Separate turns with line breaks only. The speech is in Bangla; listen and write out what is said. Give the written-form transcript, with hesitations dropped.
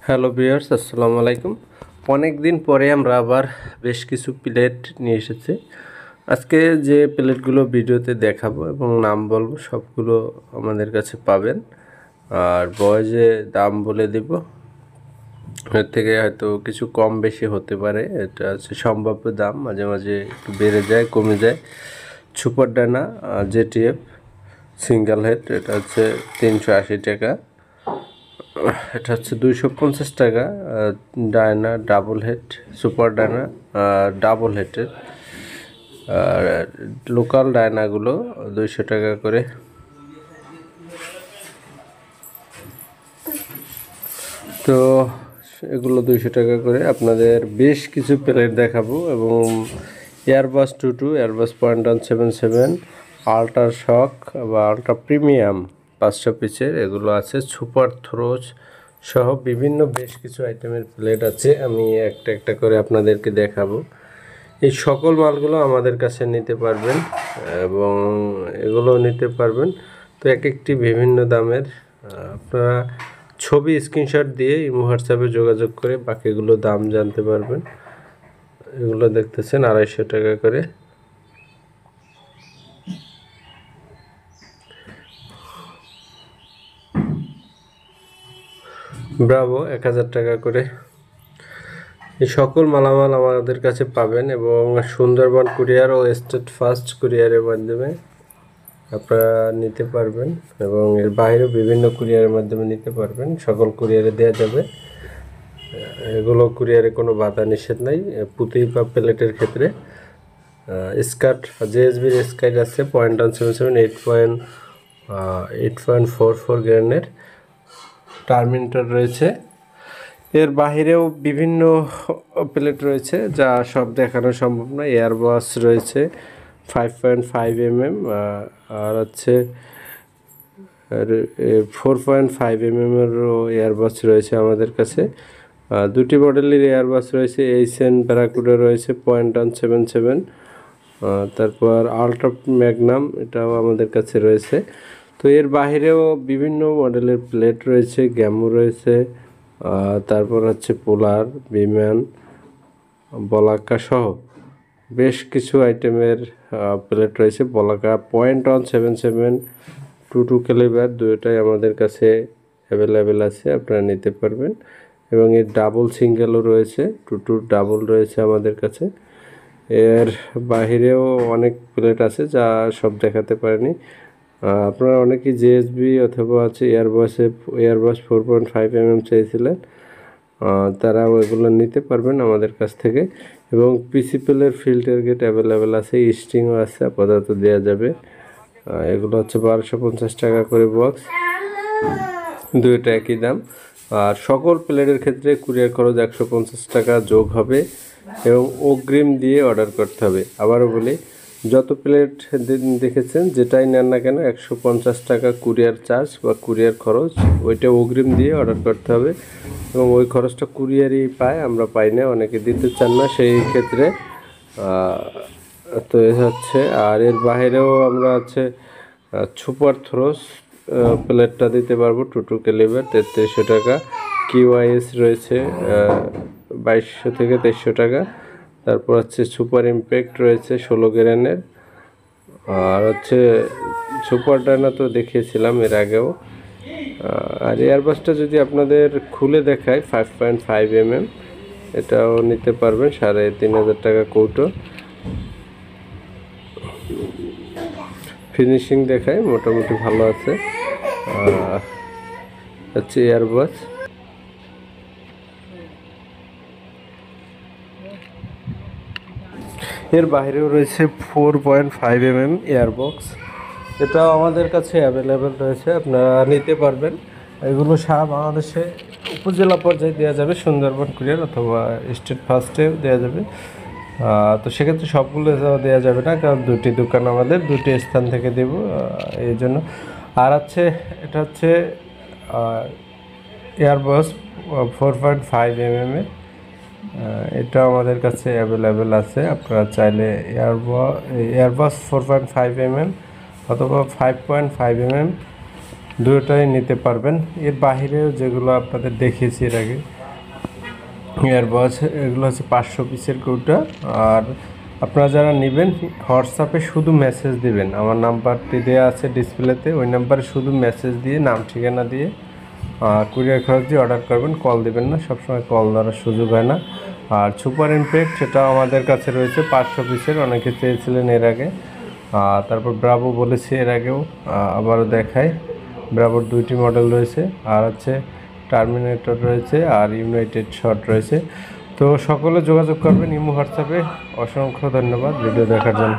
হ্যালো ভিউয়ার্স, আসসালামু আলাইকুম। অনেক দিন পরে আমরা আবার বেশ কিছু প্লেট নিয়ে এসেছি। আজকে যে প্লেটগুলো ভিডিওতে দেখাবো এবং নাম বলবো সবগুলো আমাদের কাছে পাবেন, আর বয়সে দাম বলে দেব। এর থেকে হয়তো কিছু কম বেশি হতে পারে, এটা হচ্ছে সম্ভাব্য দাম। মাঝে মাঝে একটু বেড়ে যায় কমে যায়। সুপার ডানা জেটিএফ সিঙ্গেল হেড, এটা হচ্ছে 380 টাকা। এটা হচ্ছে 250 টাকা। Diana double head, super Diana double হেডের। আর লোকাল ডায়নাগুলো 200 টাকা করে। তো এগুলো 200 টাকা করে। আপনাদের বেশ কিছু প্লেট দেখাবো এবং এয়ারবাস 22, এয়ারবাস 0.177, আল্ট্রা শক বা আল্ট্রা প্রিমিয়াম 500 পিসের এগুলো আছে। সুপার থ্রোজ সহ বিভিন্ন বেশ কিছু আইটেমের প্লেট আছে। আমি একটা একটা করে আপনাদেরকে দেখাবো। এই সকল মালগুলো আমাদের কাছে নিতে পারবেন এবং এগুলো নিতে পারবেন। তো এক একটি বিভিন্ন দামের। আপনারা ছবি স্ক্রিনশট দিয়ে ইমো হোয়াটসঅ্যাপে যোগাযোগ করে বাকিগুলো দাম জানতে পারবেন। এগুলো দেখতেছেন 250 টাকা করে। ব্রাভো 1000 টাকা করে। এই সকল মালামাল আমাদের কাছে পাবেন এবং সুন্দরবন কুরিয়ার ও স্টেট ফাস্ট কুরিয়ারের মাধ্যমে আপনারা নিতে পারবেন এবং এর বাইরেও বিভিন্ন কুরিয়ারের মাধ্যমে নিতে পারবেন। সকল কুরিয়ারে দেওয়া যাবে। এগুলো কুরিয়ারে কোনো বাধা নিষেধ নাই পুঁতি বা প্লেটের ক্ষেত্রে। স্কার্ট জেএসবির স্কার্ট আছে 0.177, 8.44 গ্রেনের টার্মিনেটর রয়েছে। এর বাহিরেও বিভিন্ন প্লেট রয়েছে যা সব দেখানো সম্ভব নয়। এয়ারবাস রয়েছে 5.5 mm, আর হচ্ছে 4.5 mm এরও এয়ারবাস রয়েছে আমাদের কাছে। দুটি মডেলের এয়ারবাস রয়েছে। এইচএন ব্যারাকুডা রয়েছে 0.177, তারপর আল্ট্রা ম্যাগনাম এটাও আমাদের কাছে রয়েছে। তো এর বাহিরেও বিভিন্ন মডেলের প্লেট রয়েছে, গ্যামো রয়েছে, তারপর হচ্ছে পোলার, বিমান, বলাকা সহ বেশ কিছু আইটেমের প্লেট রয়েছে। বলাকা 0.177 22 ক্যালিবার দুটোটাই আমাদের কাছে অ্যাভেলেবেল আছে, আপনারা নিতে পারবেন। এবং এর ডাবল সিঙ্গেলও রয়েছে, 22 ডাবল রয়েছে আমাদের কাছে। এর বাহিরেও অনেক প্লেট আছে যা সব দেখাতে পারেনি। আপনারা অনেকেই জেএসবি অথবা আছে এয়ারবাস 4.5 mm চাইছিলেন, তারাও এগুলো নিতে পারবেন আমাদের কাছ থেকে। এবং পিসিপিএলের ফিল্টার গেট অ্যাভেলেবেল আছে, স্ট্রিংও আছে, আপাতত দেওয়া যাবে। এগুলো হচ্ছে 1250 টাকা করে বক্স, দুইটা একই দাম। আর সকল প্লেটের ক্ষেত্রে কুরিয়ার খরচ 150 টাকা যোগ হবে এবং অগ্রিম দিয়ে অর্ডার করতে হবে। আবারও বলি, যত প্লেট দেখেছেন যেটাই নেন না কেন 150 টাকা কুরিয়ার চার্জ বা কুরিয়ার খরচ, ওইটা অগ্রিম দিয়ে অর্ডার করতে হবে এবং ওই খরচটা কুরিয়ারই পায়, আমরা পাই না, অনেকে দিতে চান না সেই ক্ষেত্রে। তো এ হচ্ছে। আর এর বাইরেও আমরা হচ্ছে সুপার থ্রোস প্লেটটা দিতে পারবো 22 ক্যালিবার 3300 টাকা। কিউআইএস রয়েছে 2200 থেকে 2300 টাকা। তারপর হচ্ছে সুপার ইম্প্যাক্ট রয়েছে 16 গ্রেনের। আর হচ্ছে সুপার ডায়না তো দেখিয়েছিলাম এর আগেও। আর এয়ারবাসটা যদি আপনাদের খুলে দেখায় 5.5 mm, এটাও নিতে পারবেন 3500 টাকা কৌটো। ফিনিশিং দেখায় মোটামুটি ভালো আছে। হচ্ছে এয়ারবাস। এর বাইরেও রয়েছে 4.5 mm এয়ারবক্স, এটাও আমাদের কাছে অ্যাভেলেবেল রয়েছে, আপনারা নিতে পারবেন। এগুলো সারা বাংলাদেশে উপজেলা পর্যায়ে দেওয়া যাবে, সুন্দরবন কুরিয়ার অথবা স্টেট ফার্স্টেও দেওয়া যাবে। তো সেক্ষেত্রে সবগুলো দেওয়া যাবে না, কারণ দুটি দোকান আমাদের, দুটি স্থান থেকে দেব এই জন্য। আর হচ্ছে এটা হচ্ছে এয়ারবাস 4.5 mm এর, এটা আমাদের কাছে অ্যাভেলেবেল আছে। আপনারা চাইলে এয়ারবাস 4.5 mm অথবা 5.5 mm দুটোটাই নিতে পারবেন। এর বাহিরেও যেগুলো আপনাদের দেখিয়েছি এর আগে ইয়ারবাস এগুলো হচ্ছে 500 পিসের কৌটা। আর আপনারা যারা নেবেন হোয়াটসঅ্যাপে শুধু মেসেজ দিবেন, আমার নাম্বারটি দেওয়া আছে ডিসপ্লেতে, ওই নাম্বারে শুধু মেসেজ দিয়ে নাম ঠিকানা দিয়ে কুরিয়ার খরচ দিয়ে অর্ডার করবেন, কল দেবেন না, সবসময় কল দেওয়ার সুযোগ হয় না। আর সুপার ইমপ্যাক্ট সেটা আমাদের কাছে রয়েছে 500 পিসের, অনেকে চেয়েছিলেন এর আগে। তারপর ব্রাভো বলেছি এর আগেও, আবারও দেখাই, ব্রাভোর 2টি মডেল রয়েছে, আর হচ্ছে টার্মিনেটর রয়েছে, আর ইউনাইটেড শট রয়েছে। তো সকলে যোগাযোগ করবেন ইমো হোয়াটসঅ্যাপে। অসংখ্য ধন্যবাদ ভিডিও দেখার জন্য।